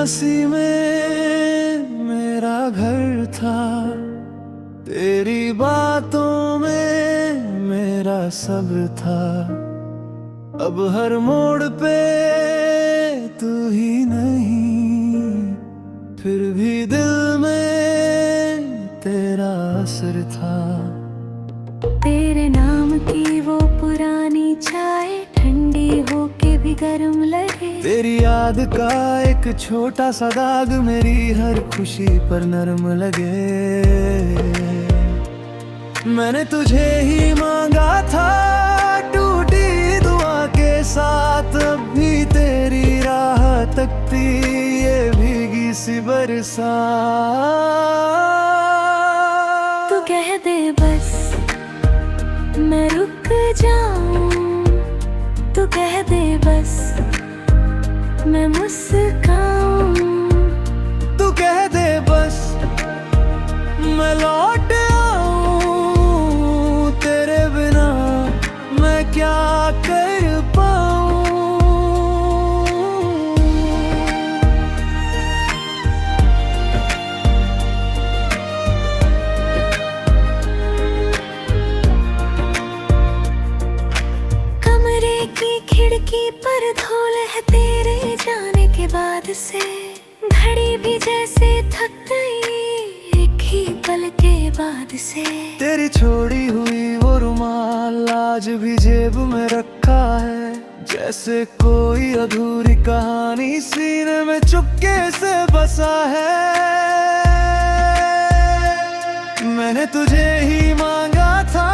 हंसी में मेरा घर था, तेरी बातों में मेरा सब था। अब हर मोड़ पे तू ही नहीं, फिर भी दिल में तेरा असर था। तेरे नाम की वो पुरानी चाय ठंडी होके भी गर्म लगे। तेरी याद का एक छोटा सा दाग मेरी हर खुशी पर नरम लगे। मैंने तुझे ही मांगा था टूटी दुआ के साथ, अब भी तेरी राह तकती ये भीगी सी बरसात। तू कह दे बस मैं रुक जाऊं, तू कह दे बस मैं मुस्काऊं, तू कह दे बस मैं लौट आऊं, तेरे बिना मैं क्या कर पाऊं। कमरे की खिड़की पर धूल है तेरे जाने के बाद से। घड़ी भी जैसे थक गई एक ही पल के बाद से। तेरी छोड़ी हुई वो रुमाल आज भी जेब में रखा है, जैसे कोई अधूरी कहानी सीने में चुपके से बसा है। मैंने तुझे ही मांगा था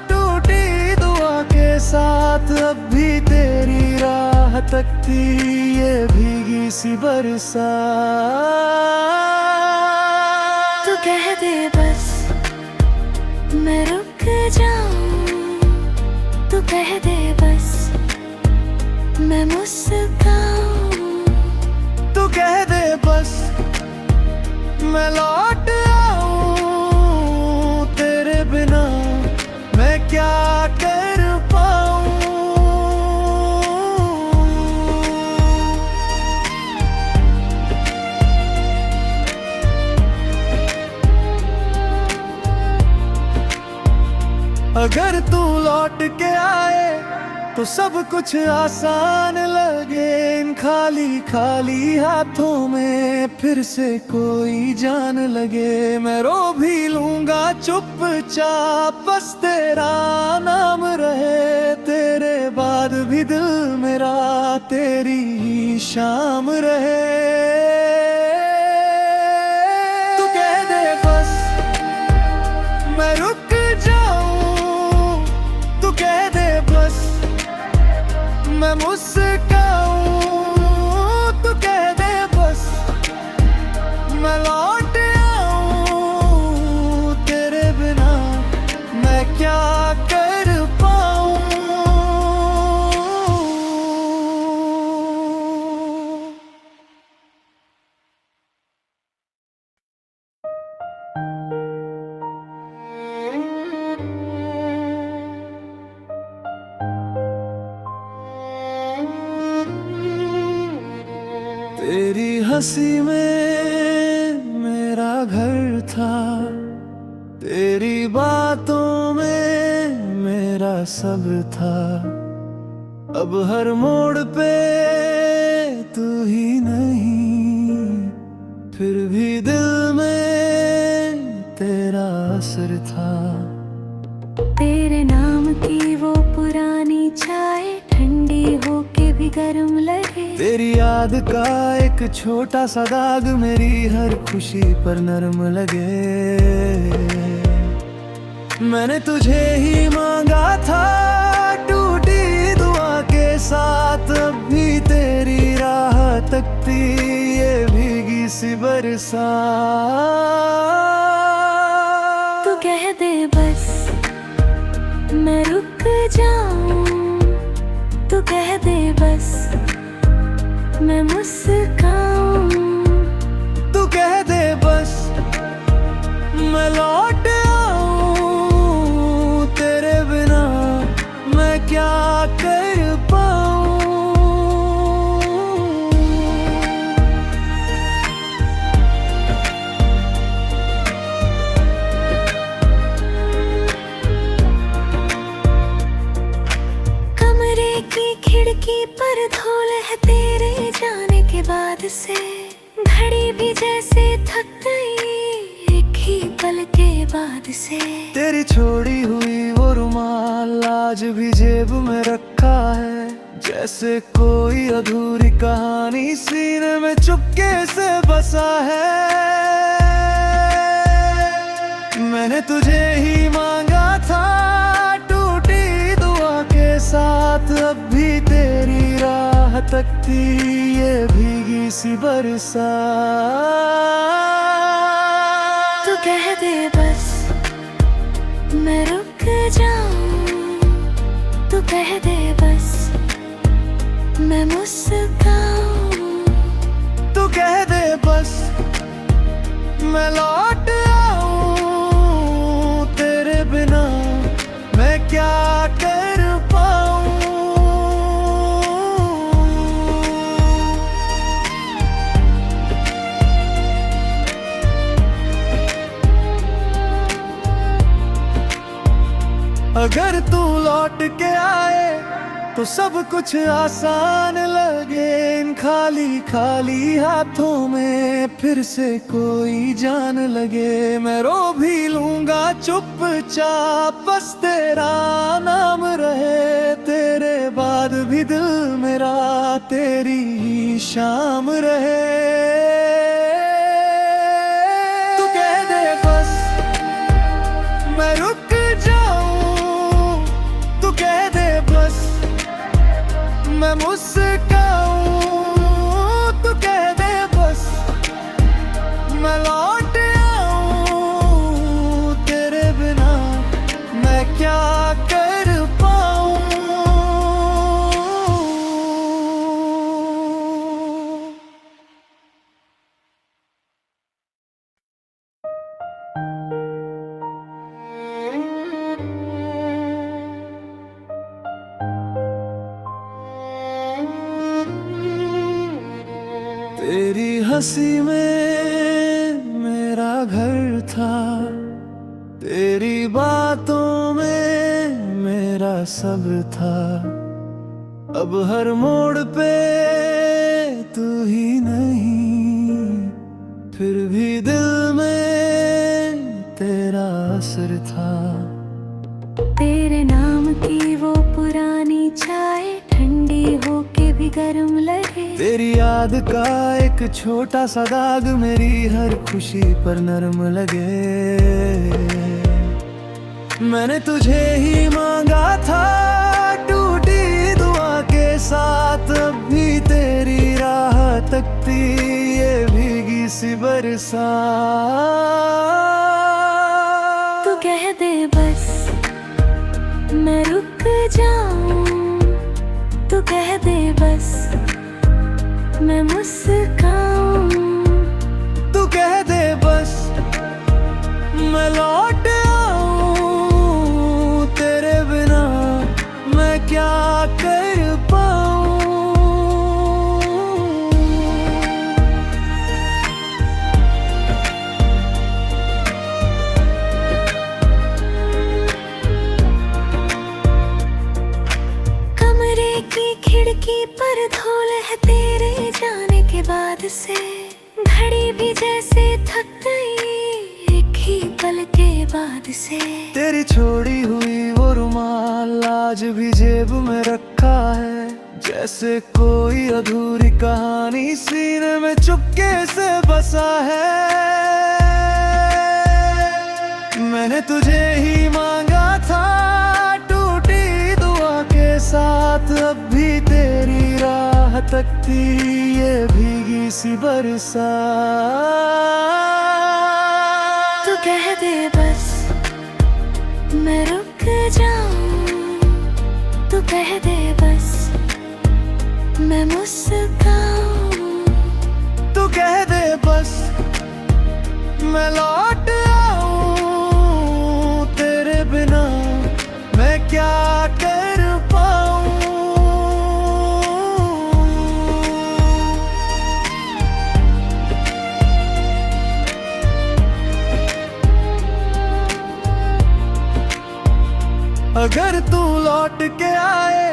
टूटी दुआ के साथ, अब भी तेरी राह तकती ये भीगी सी बरसात। तू कह दे बस मैं रुक जाऊं, तू कह दे बस मैं मुस्काऊं, तू कह दे बस मैं लौट आऊं, तेरे बिना मैं क्या कर पाऊं। अगर तू लौट के आए तो सब कुछ आसान लगे, इन खाली खाली हाथों में फिर से कोई जान लगे। मैं रो भी लूंगा चुपचाप बस तेरा नाम रहे, तेरे बाद भी दिल मेरा तेरी ही शाम रहे। तू कह दे बस मैं रुक जाऊं, तू कह दे बस मैं मुस्काऊं, तू कह दे बस मैं लौट आऊं, तेरे बिना मैं क्या कर पाऊं। तेरी हंसी में मेरा घर था, तेरी बातों में मेरा सब था। अब हर मोड़ पे तू ही नहीं, फिर भी दिल में तेरा असर था। तेरे नाम की वो पुरानी चाय ठंडी होके भी गर्म लगे। तेरी याद का एक छोटा सा दाग मेरी हर खुशी पर नरम लगे। मैंने तुझे ही मांगा था टूटी दुआ के साथ, अब भी तेरी राह तकती ये भीगी सी बरसात। तू कह दे बस मैं रुक जाऊं, तू कह दे बस मैं मुस्काऊं, तू कह दे बस मैं लौट आऊं, तेरे बिना मैं क्या कर पाऊं। से। घड़ी भी जैसे थक गई एक ही पल के बाद से। तेरी छोड़ी हुई वो रुमाल आज भी जेब में रखा है, जैसे कोई अधूरी कहानी सीने में चुपके से बसा है। मैंने तुझे ही मांगा था टूटी दुआ के साथ, अब भी तेरी राह तकती ये भीगी सी बरसात। तू कह दे बस मैं रुक जाऊं, तू कह दे बस मैं मुस्काऊं, तू कह दे बस मैं लौट आऊं, तेरे बिना मैं क्या कर पाऊं। अगर तू लौट के आए तो सब कुछ आसान लगे, इन खाली खाली हाथों में फिर से कोई जान लगे। मैं रो भी लूंगा चुपचाप, बस तेरा नाम रहे, तेरे बाद भी दिल मेरा तेरी ही शाम रहे। तू कह दे बस मैं रुक जाऊं, तू कह दे बस मैं मुस्काऊं, तू कह दे बस मैं लौट आऊं, तेरे बिना मैं क्या कर पाऊं। तेरी हंसी में मेरा घर था, तेरी बातों में मेरा सब था। अब हर मोड़ पे तू ही नहीं, फिर भी दिल में तेरा असर था। तेरे नाम की वो पुरानी चाय ठंडी होके भी गर्म लगे। तेरी याद का एक छोटा सा दाग मेरी हर खुशी पर नरम लगे। मैंने तुझे ही मांगा था टूटी दुआ के साथ, अब भी तेरी राह तकती ये भीगी सी बरसात। तू कह दे बस मैं रुक जाऊं, तू कह दे बस मैं मुस्काऊं, तू कह दे बस मैं लौट आऊं, तेरे बिना मैं क्या कर पाऊं। कमरे की खिड़की पर धूल है तेरे जाने के बाद से। घड़ी भी जैसे थक गई एक ही पल के बाद से। तेरी छोड़ी हुई वो रुमाल आज भी जेब में रखा है, जैसे कोई अधूरी कहानी सीने में चुपके से बसा है। मैंने तुझे ही मांगा था टूटी दुआ के साथ, अब भी तेरी राह तकती ये भीगी सी बरसात। तू कह दे बस मैं रुक जाऊं, तू कह दे बस मैं मुस्काऊं, तू कह दे बस मैं लौट आऊं, तेरे बिना मैं क्या कर पाऊं। अगर तू लौट के आए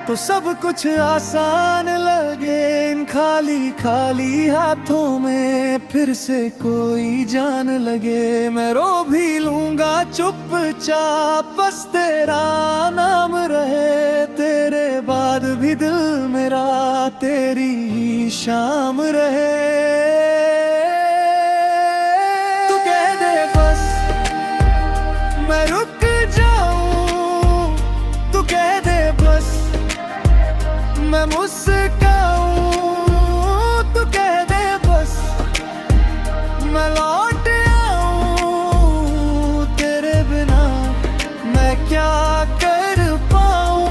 तो सब कुछ आसान लगे, इन खाली खाली हाथों में फिर से कोई जान लगे। मैं रो भी लूंगा चुपचाप, बस तेरा नाम रहे। तेरे बाद भी दिल मेरा तेरी ही शाम रहे। तू कह दे बस मैं रुक जाऊं, तू कह दे बस मैं मुस्काऊं, तू कह दे बस मैं लौट आऊं। तेरे बिना मैं क्या कर पाऊं।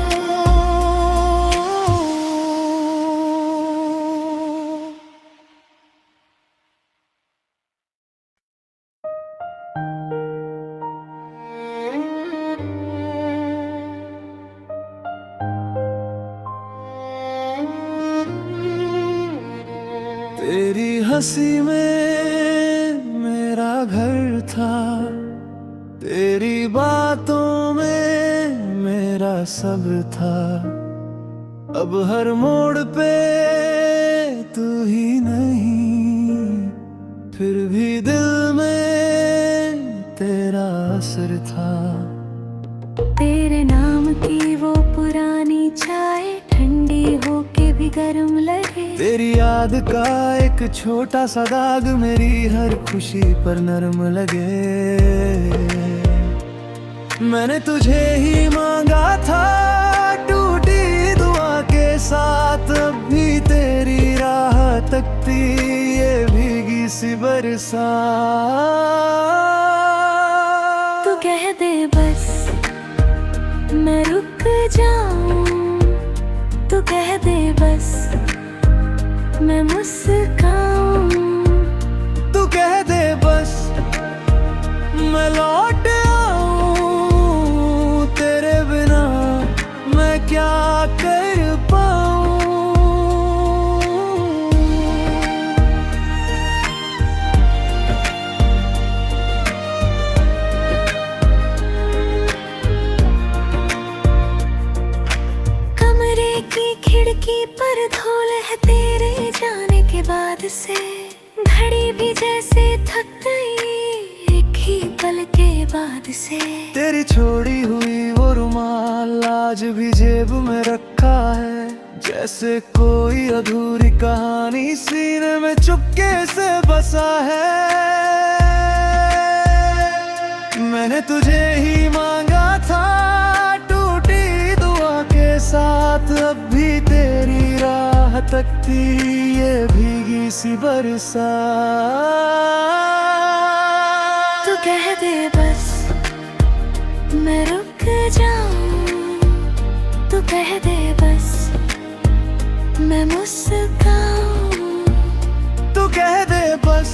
तेरी हंसी में मेरा घर था, तेरी बातों में मेरा सब था। अब हर मोड़ पे तू ही नहीं, फिर भी दिल में तेरा असर था। तेरे नाम की वो पुरानी चाय ठंडी होके भी गर्म लगे। तेरी याद का एक छोटा सा दाग मेरी हर खुशी पर नरम लगे। मैंने तुझे ही मांगा था टूटी दुआ के साथ, अब भी तेरी राह तकती ये भीगी सी बरसात। तू कह दे बस मैं रुक जाऊं, तू कह दे बस मैं मुस्काऊं, तू कह दे बस मैं लौट आऊं। तेरे बिना मैं क्या कर पाऊं। कमरे की खिड़की पर धूल है तेरे जाने के बाद से। घड़ी भी जैसे थक गई एक ही पल के बाद से। तेरी छोड़ी हुई वो रुमाल आज भी जेब में रखा है, जैसे कोई अधूरी कहानी सीने में चुपके से बसा है। मैंने तुझे ही मांगा था टूटी दुआ के साथ, अब भी तेरी राह तकती ये भीगी सी बरसात। तू कह दे बस मैं रुक जाऊं, तू कह दे बस मैं मुस्काऊं, तू कह दे बस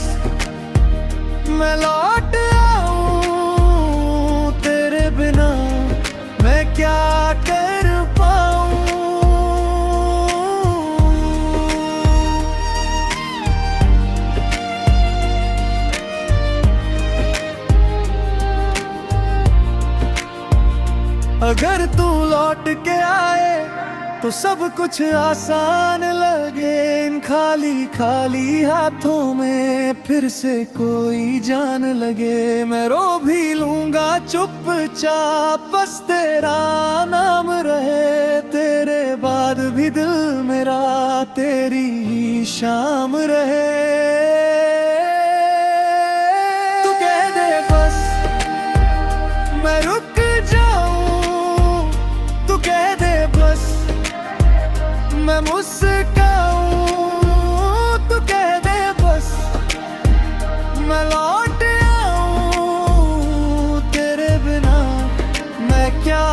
मैं लौट आऊं। तेरे बिना मैं क्या कर पाऊं। अगर तू लौट के आए तो सब कुछ आसान लगे। इन खाली खाली हाथों में फिर से कोई जान लगे। मैं रो भी लूंगा चुपचाप, बस तेरा नाम रहे। तेरे बाद भी दिल मेरा तेरी ही शाम रहे। तू कह दे बस मैं रुक जाऊं, तू कह दे बस मैं मुस्काऊं, तू कह दे बस मैं लौट आऊं। तेरे बिना मैं क्या